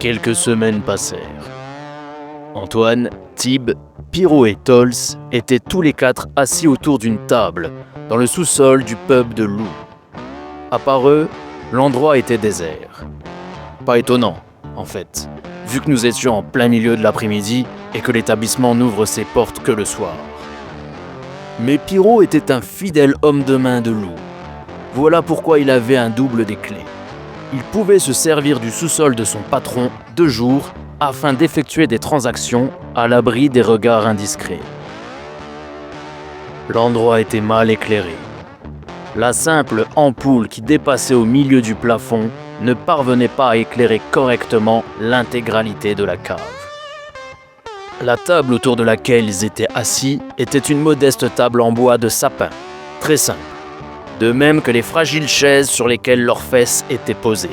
Quelques semaines passèrent. Antoine, Tib, Pyro et Tols étaient tous les quatre assis autour d'une table dans le sous-sol du pub de Lou. À part eux, l'endroit était désert. Pas étonnant, en fait, vu que nous étions en plein milieu de l'après-midi et que l'établissement n'ouvre ses portes que le soir. Mais Pyro était un fidèle homme de main de Lou. Voilà pourquoi il avait un double des clés. Il pouvait se servir du sous-sol de son patron de jour afin d'effectuer des transactions à l'abri des regards indiscrets. L'endroit était mal éclairé. La simple ampoule qui dépassait au milieu du plafond ne parvenait pas à éclairer correctement l'intégralité de la cave. La table autour de laquelle ils étaient assis était une modeste table en bois de sapin, très simple, de même que les fragiles chaises sur lesquelles leurs fesses étaient posées.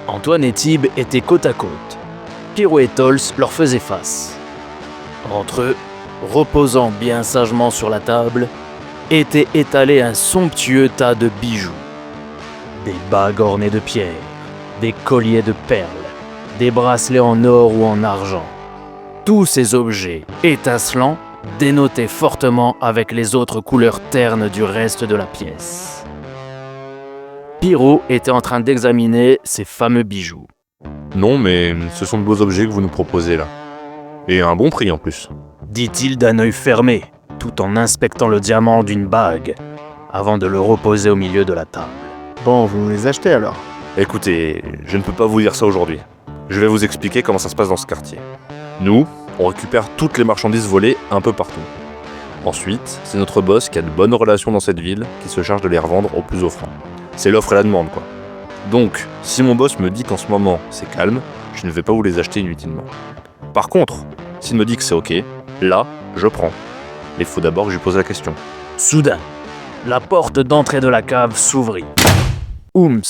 Antoine et Tib étaient côte à côte. Pyro et Tols leur faisaient face. Entre eux, reposant bien sagement sur la table, était étalé un somptueux tas de bijoux. Des bagues ornées de pierres, des colliers de perles, des bracelets en or ou en argent. Tous ces objets, étincelants, dénotaient fortement avec les autres couleurs ternes du reste de la pièce. Pyro était en train d'examiner ces fameux bijoux. Non, mais ce sont de beaux objets que vous nous proposez là. Et à un bon prix en plus. Dit-il d'un œil fermé, tout en inspectant le diamant d'une bague, avant de le reposer au milieu de la table. Bon, vous nous les achetez alors? Écoutez, je ne peux pas vous dire ça aujourd'hui. Je vais vous expliquer comment ça se passe dans ce quartier. Nous, on récupère toutes les marchandises volées un peu partout. Ensuite, c'est notre boss qui a de bonnes relations dans cette ville qui se charge de les revendre au plus offrant. C'est l'offre et la demande, quoi. Donc, si mon boss me dit qu'en ce moment c'est calme, je ne vais pas vous les acheter inutilement. Par contre, s'il me dit que c'est ok, là, je prends. Mais il faut d'abord que je lui pose la question. Soudain, la porte d'entrée de la cave s'ouvrit. Ooms,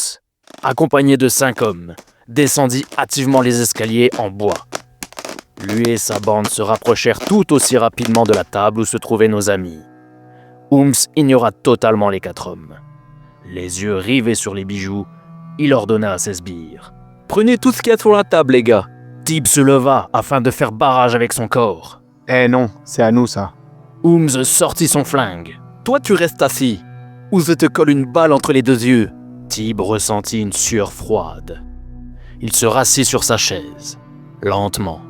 accompagné de 5 hommes, descendit hâtivement les escaliers en bois. Lui et sa bande se rapprochèrent tout aussi rapidement de la table où se trouvaient nos amis. Ooms ignora totalement les 4 hommes. Les yeux rivés sur les bijoux, il ordonna à ses sbires. « Prenez tout ce qu'il y a sur la table, les gars !» Tib se leva afin de faire barrage avec son corps. « Eh non, c'est à nous ça. » Ooms sortit son flingue. « Toi, tu restes assis, ou je te colle une balle entre les 2 yeux. » Tib ressentit une sueur froide. Il se rassit sur sa chaise, lentement.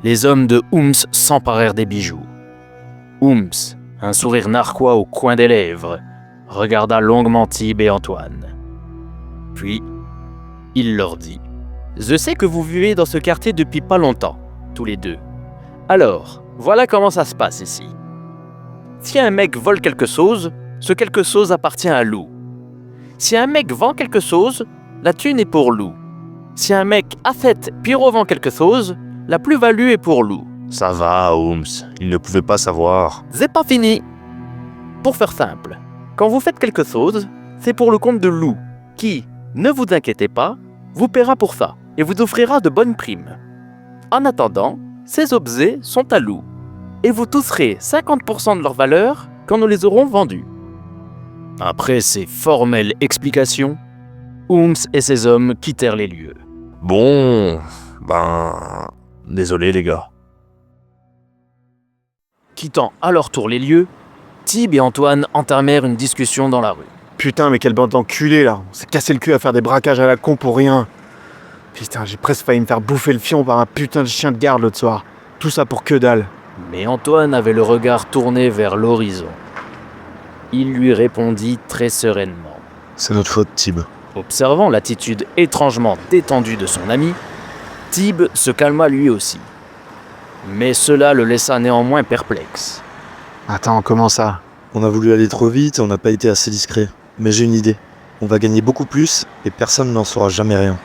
Les hommes de Ooms s'emparèrent des bijoux. Ooms, un sourire narquois au coin des lèvres, regarda longuement Tib et Antoine. Puis, il leur dit « Je sais que vous vivez dans ce quartier depuis pas longtemps, tous les deux. Alors, voilà comment ça se passe ici. Si un mec vole quelque chose, ce quelque chose appartient à Lou. Si un mec vend quelque chose, la thune est pour Lou. Si un mec achète puis revend quelque chose, la plus-value est pour Lou. » Ça va, Ooms, il ne pouvait pas savoir. C'est pas fini. Pour faire simple, quand vous faites quelque chose, c'est pour le compte de Lou, qui, ne vous inquiétez pas, vous paiera pour ça et vous offrira de bonnes primes. En attendant, ces objets sont à Lou et vous toucherez 50% de leur valeur quand nous les aurons vendus. Après ces formelles explications, Ooms et ses hommes quittèrent les lieux. Bon, désolé les gars. Quittant à leur tour les lieux, Tib et Antoine entamèrent une discussion dans la rue. Putain, mais quelle bande d'enculés là. On s'est cassé le cul à faire des braquages à la con pour rien. Putain, j'ai presque failli me faire bouffer le fion par un putain de chien de garde l'autre soir. Tout ça pour que dalle. Mais Antoine avait le regard tourné vers l'horizon. Il lui répondit très sereinement. C'est notre faute, Tib. Observant l'attitude étrangement détendue de son ami, Tib se calma lui aussi. Mais cela le laissa néanmoins perplexe. Attends, comment ça? On a voulu aller trop vite et on n'a pas été assez discret. Mais j'ai une idée. On va gagner beaucoup plus et personne n'en saura jamais rien.